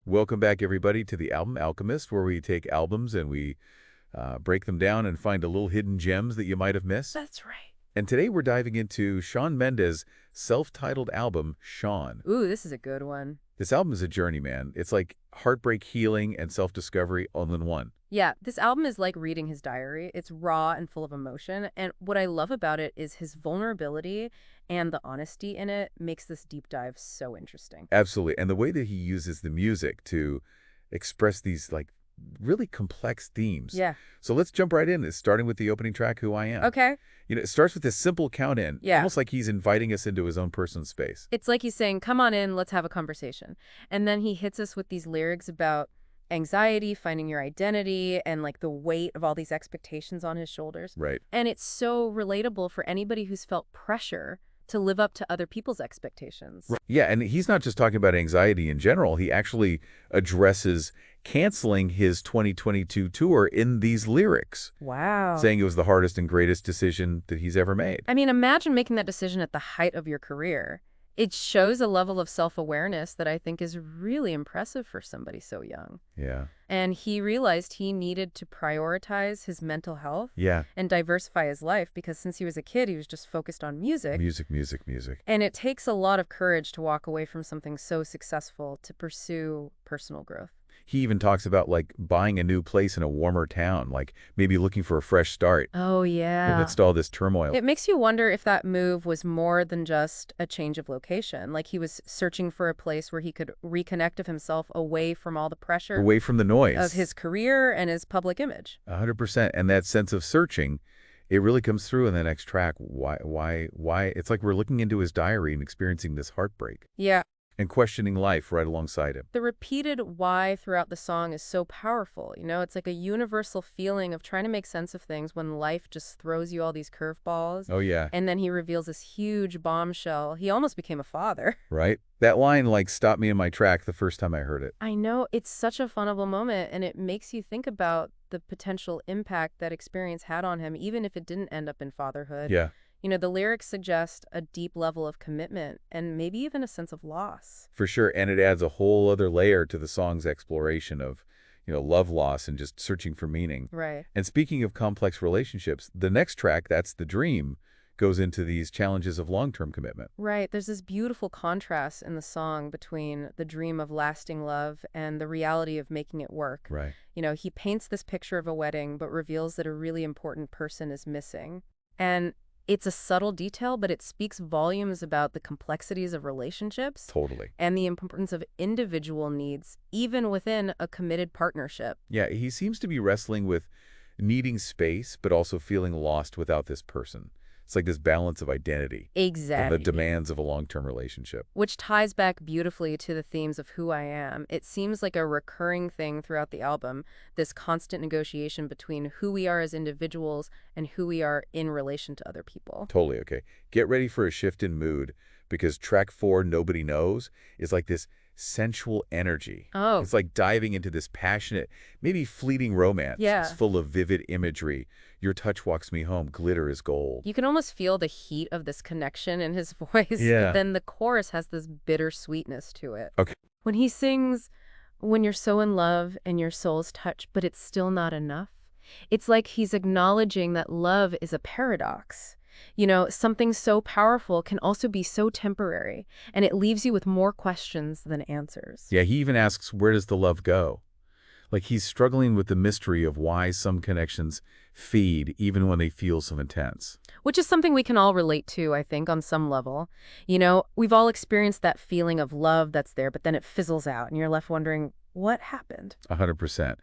Welcome back, everybody, to the Album Alchemist, where we take albums and we break them down and find a little hidden gems that you might have missed. That's right. And today we're diving into Shawn Mendes' self-titled album, Shawn. Ooh, this is a good one. This album is a journey, man. It's like heartbreak, healing, and self-discovery all in one. Yeah, this album is like reading his diary. It's raw and full of emotion. And what I love about it is his vulnerability and the honesty in it makes this deep dive so interesting. Absolutely. And the way that he uses the music to express these, like, really complex themes. Yeah. So let's jump right in. It's starting with the opening track, Who I Am. Okay. You know, it starts with this simple count-in, Yeah. almost like he's inviting us into his own personal space. It's like he's saying, come on in, let's have a conversation. And then he hits us with these lyrics about anxiety, finding your identity, and like the weight of all these expectations on his shoulders. Right. And it's so relatable for anybody who's felt pressure to live up to other people's expectations. Right. Yeah, and he's not just talking about anxiety in general. He actually addresses canceling his 2022 tour in these lyrics, Wow. saying it was the hardest and greatest decision that he's ever made. I mean, imagine making that decision at the height of your career. It shows a level of self-awareness that I think is really impressive for somebody so young. Yeah. And he realized he needed to prioritize his mental health Yeah. and diversify his life because since he was a kid, he was just focused on music. Music. And it takes a lot of courage to walk away from something so successful to pursue personal growth. He even talks about, like, buying a new place in a warmer town, like maybe looking for a fresh start Oh, yeah. amidst all this turmoil. It makes you wonder if that move was more than just a change of location. Like he was searching for a place where he could reconnect of himself away from all the pressure Away from the noise. of his career and his public image. 100%. And that sense of searching, it really comes through in the next track. Why? It's like we're looking into his diary and experiencing this heartbreak Yeah. and questioning life right alongside him. The repeated why throughout the song is so powerful. You know, it's like a universal feeling of trying to make sense of things when life just throws you all these curveballs. Oh, yeah. And then he reveals this huge bombshell. He almost became a father. Right? That line, like, stopped me in my track the first time I heard it. I know, it's such a funnable moment, and it makes you think about the potential impact that experience had on him, even if it didn't end up in fatherhood. Yeah. You know, the lyrics suggest a deep level of commitment and maybe even a sense of loss. For sure. And it adds a whole other layer to the song's exploration of, love loss and just searching for meaning. Right. And speaking of complex relationships, the next track, That's the Dream, goes into these challenges of long-term commitment. Right. There's this beautiful contrast in the song between the dream of lasting love and the reality of making it work. Right. You know, he paints this picture of a wedding, but reveals that a really important person is missing. And it's a subtle detail, but it speaks volumes about the complexities of relationships Totally. and the importance of individual needs, even within a committed partnership. Yeah, he seems to be wrestling with needing space, but also feeling lost without this person. It's like this balance of identity Exactly. and the demands of a long-term relationship. Which ties back beautifully to the themes of who I am. It seems like a recurring thing throughout the album, this constant negotiation between who we are as individuals and who we are in relation to other people. Totally, okay. Get ready for a shift in mood because track 4, Nobody Knows, is like this sensual energy. Oh. It's like diving into this passionate, maybe fleeting romance. Yeah. It's full of vivid imagery. Your touch walks me home, glitter is gold. You can almost feel the heat of this connection in his voice. Yeah. But then the chorus has this bitter sweetness to it. Okay. When he sings, when you're so in love and your soul's touch, but it's still not enough. It's like he's acknowledging that love is a paradox. You know, something so powerful can also be so temporary, and it leaves you with more questions than answers. Yeah, he even asks, where does the love go? Like he's struggling with the mystery of why some connections feed even when they feel so intense. Which is something we can all relate to, I think, on some level. You know, we've all experienced that feeling of love that's there, but then it fizzles out, and you're left wondering, what happened? 100%.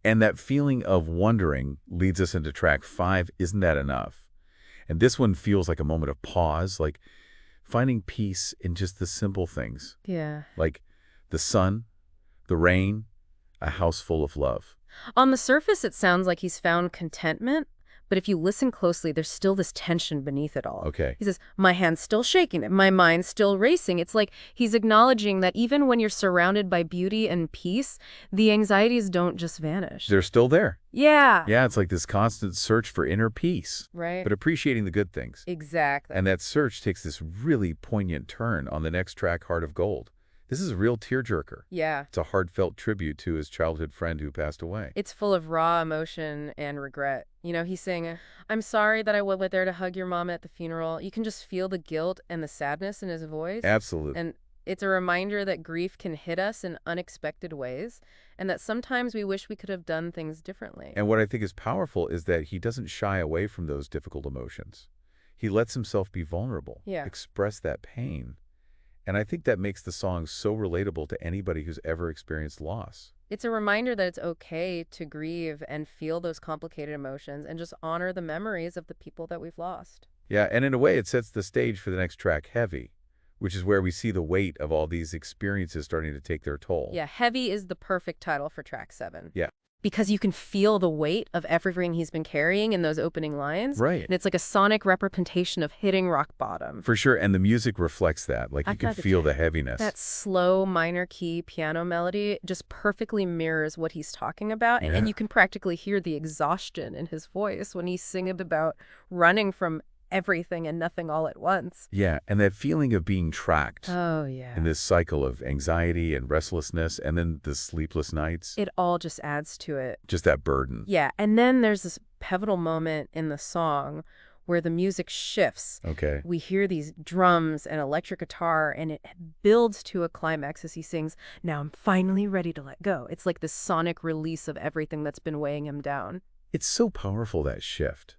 And that feeling of wondering leads us into track 5, Isn't That Enough? And this one feels like a moment of pause, like finding peace in just the simple things, Yeah. like the sun, the rain, a house full of love. On the surface, it sounds like he's found contentment, but if you listen closely, there's still this tension beneath it all. Okay. He says, my hand's still shaking, my mind's still racing. It's like he's acknowledging that even when you're surrounded by beauty and peace, the anxieties don't just vanish. They're still there. Yeah. Yeah, it's like this constant search for inner peace, Right. but appreciating the good things. Exactly. And that search takes this really poignant turn on the next track, Heart of Gold. This is a real tearjerker. Yeah. It's a heartfelt tribute to his childhood friend who passed away. It's full of raw emotion and regret. He's saying, I'm sorry that I wasn't there to hug your mom at the funeral. You can just feel the guilt and the sadness in his voice. Absolutely. And it's a reminder that grief can hit us in unexpected ways, and that sometimes we wish we could have done things differently. And what I think is powerful is that he doesn't shy away from those difficult emotions. He lets himself be vulnerable, Yeah. express that pain. And I think that makes the song so relatable to anybody who's ever experienced loss. It's a reminder that it's okay to grieve and feel those complicated emotions and just honor the memories of the people that we've lost. Yeah, and in a way, it sets the stage for the next track, Heavy, which is where we see the weight of all these experiences starting to take their toll. Yeah, Heavy is the perfect title for track 7. Yeah. Because you can feel the weight of everything he's been carrying in those opening lines. Right. And it's like a sonic representation of hitting rock bottom. For sure, and the music reflects that. Like, you can feel the heaviness. That slow minor key piano melody just perfectly mirrors what he's talking about. Yeah. And you can practically hear the exhaustion in his voice when he's singing about running from everything and nothing all at once. Yeah, and that feeling of being tracked. Oh, yeah. In this cycle of anxiety and restlessness, and then the sleepless nights. It all just adds to it. Just that burden. Yeah, and then there's this pivotal moment in the song where the music shifts. Okay. We hear these drums and electric guitar, and it builds to a climax as he sings, "Now I'm finally ready to let go." It's like this sonic release of everything that's been weighing him down. It's so powerful, that shift.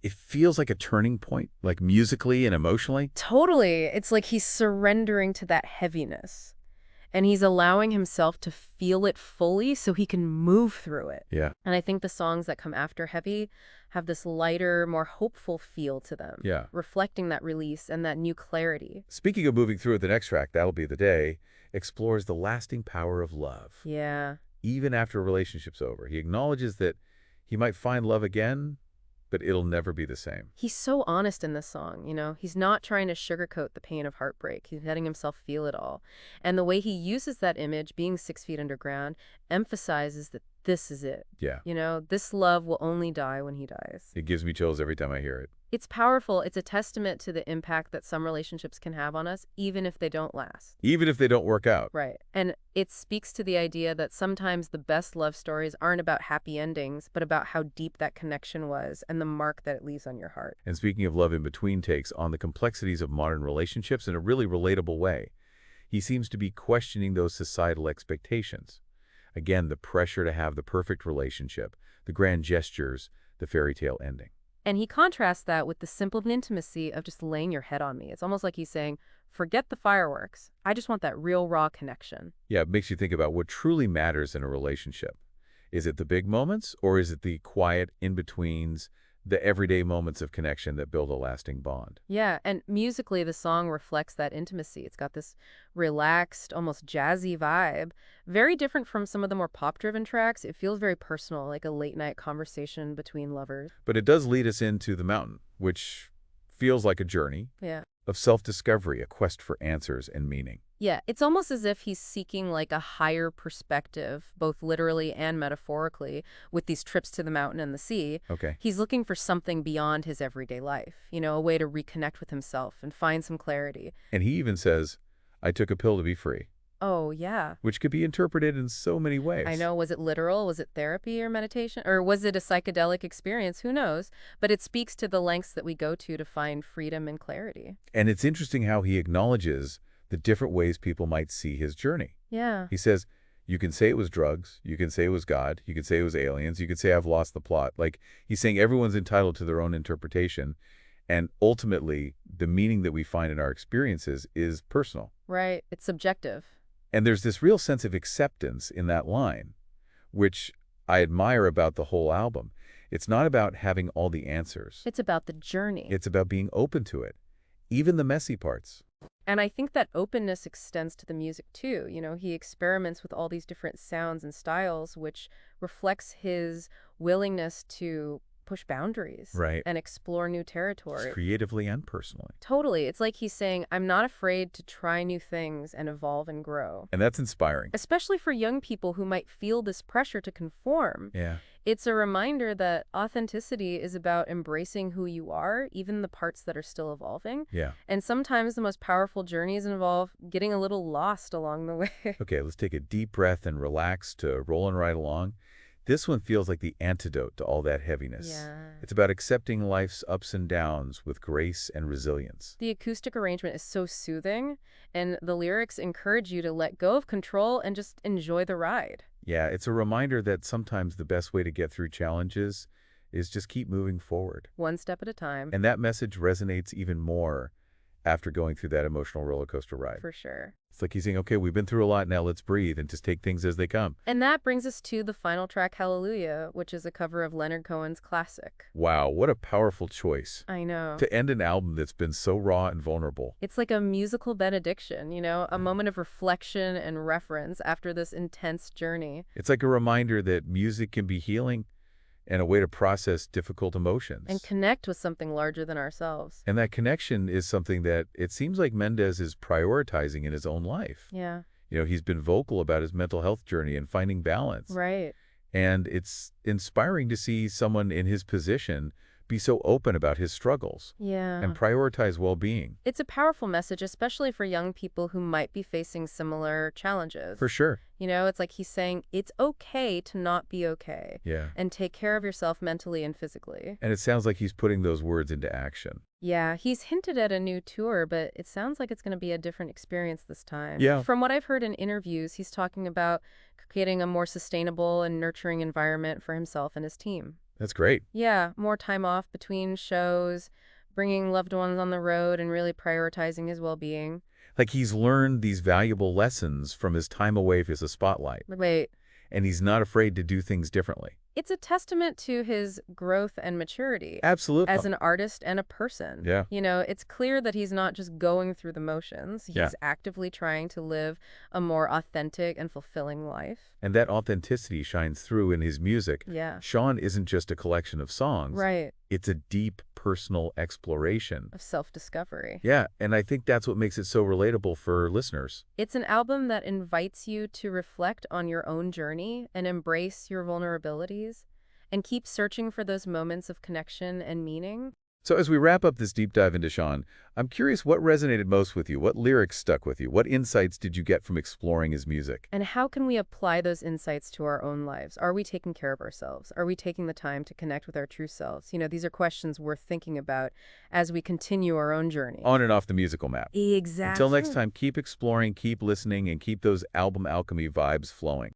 It feels like a turning point, like musically and emotionally. Totally. It's like he's surrendering to that heaviness. And he's allowing himself to feel it fully so he can move through it. Yeah. And I think the songs that come after Heavy have this lighter, more hopeful feel to them. Yeah. Reflecting that release and that new clarity. Speaking of moving through it, the next track, That'll Be the Day, explores the lasting power of love. Yeah. Even after a relationship's over, he acknowledges that he might find love again, but it'll never be the same. He's so honest in this song, He's not trying to sugarcoat the pain of heartbreak. He's letting himself feel it all. And the way he uses that image, being 6 feet underground, emphasizes that this is it. Yeah. This love will only die when he dies. It gives me chills every time I hear it. It's powerful. It's a testament to the impact that some relationships can have on us, even if they don't last. Even if they don't work out. Right. And it speaks to the idea that sometimes the best love stories aren't about happy endings, but about how deep that connection was and the mark that it leaves on your heart. And speaking of love in between, takes on the complexities of modern relationships in a really relatable way. He seems to be questioning those societal expectations. Again, the pressure to have the perfect relationship, the grand gestures, the fairy tale ending. And he contrasts that with the simple intimacy of just laying your head on me. It's almost like he's saying, forget the fireworks. I just want that real, raw connection. Yeah, it makes you think about what truly matters in a relationship. Is it the big moments, or is it the quiet in-betweens, the everyday moments of connection that build a lasting bond? Yeah, and musically, the song reflects that intimacy. It's got this relaxed, almost jazzy vibe. Very different from some of the more pop-driven tracks. It feels very personal, like a late-night conversation between lovers. But it does lead us into The Mountain, which feels like a journey of self-discovery, a quest for answers and meaning. Yeah, it's almost as if he's seeking like a higher perspective, both literally and metaphorically, with these trips to the mountain and the sea. Okay. He's looking for something beyond his everyday life, a way to reconnect with himself and find some clarity. And he even says, I took a pill to be free. Oh, yeah. Which could be interpreted in so many ways. I know. Was it literal? Was it therapy or meditation? Or was it a psychedelic experience? Who knows? But it speaks to the lengths that we go to find freedom and clarity. And it's interesting how he acknowledges the different ways people might see his journey. Yeah. He says, you can say it was drugs, you can say it was God, you can say it was aliens, you can say I've lost the plot. Like, he's saying everyone's entitled to their own interpretation, and ultimately, the meaning that we find in our experiences is personal. Right. It's subjective. And there's this real sense of acceptance in that line, which I admire about the whole album. It's not about having all the answers. It's about the journey. It's about being open to it, even the messy parts. And I think that openness extends to the music too. He experiments with all these different sounds and styles, which reflects his willingness to push boundaries and explore new territory. Creatively and personally. Totally. It's like he's saying, I'm not afraid to try new things and evolve and grow. And that's inspiring. Especially for young people who might feel this pressure to conform. Yeah. It's a reminder that authenticity is about embracing who you are, even the parts that are still evolving. Yeah. And sometimes the most powerful journeys involve getting a little lost along the way. Okay, let's take a deep breath and relax to rolling right along. This one feels like the antidote to all that heaviness. Yeah. It's about accepting life's ups and downs with grace and resilience. The acoustic arrangement is so soothing, and the lyrics encourage you to let go of control and just enjoy the ride. Yeah, it's a reminder that sometimes the best way to get through challenges is just keep moving forward. One step at a time, And that message resonates even more after going through that emotional roller coaster ride. for sure. It's like he's saying, okay, we've been through a lot, now let's breathe and just take things as they come. And that brings us to the final track, Hallelujah, which is a cover of Leonard Cohen's classic. Wow, what a powerful choice I know. to end an album that's been so raw and vulnerable. It's like a musical benediction, a moment of reflection and reference after this intense journey. It's like a reminder that music can be healing and a way to process difficult emotions. And connect with something larger than ourselves. And that connection is something that it seems like Mendes is prioritizing in his own life. Yeah. He's been vocal about his mental health journey and finding balance. Right. And it's inspiring to see someone in his position be so open about his struggles Yeah. and prioritize well-being. It's a powerful message, especially for young people who might be facing similar challenges. For sure. It's like he's saying it's okay to not be okay. Yeah. And take care of yourself mentally and physically. And it sounds like he's putting those words into action. Yeah, he's hinted at a new tour, but it sounds like it's going to be a different experience this time. Yeah. From what I've heard in interviews, he's talking about creating a more sustainable and nurturing environment for himself and his team. That's great. Yeah, more time off between shows, bringing loved ones on the road, and really prioritizing his well-being. Like he's learned these valuable lessons from his time away as a spotlight, Wait, and he's not afraid to do things differently. it's a testament to his growth and maturity Absolutely. as an artist and a person. Yeah. It's clear that he's not just going through the motions. He's Yeah. actively trying to live a more authentic and fulfilling life. And that authenticity shines through in his music. Yeah. Shawn isn't just a collection of songs. Right. It's a deep personal exploration. Of self-discovery. Yeah, and I think that's what makes it so relatable for listeners. It's an album that invites you to reflect on your own journey and embrace your vulnerabilities and keep searching for those moments of connection and meaning. So as we wrap up this deep dive into Shawn, I'm curious what resonated most with you? What lyrics stuck with you? What insights did you get from exploring his music? And how can we apply those insights to our own lives? Are we taking care of ourselves? Are we taking the time to connect with our true selves? These are questions worth thinking about as we continue our own journey. On and off the musical map. Exactly. Until next time, keep exploring, keep listening, and keep those album alchemy vibes flowing.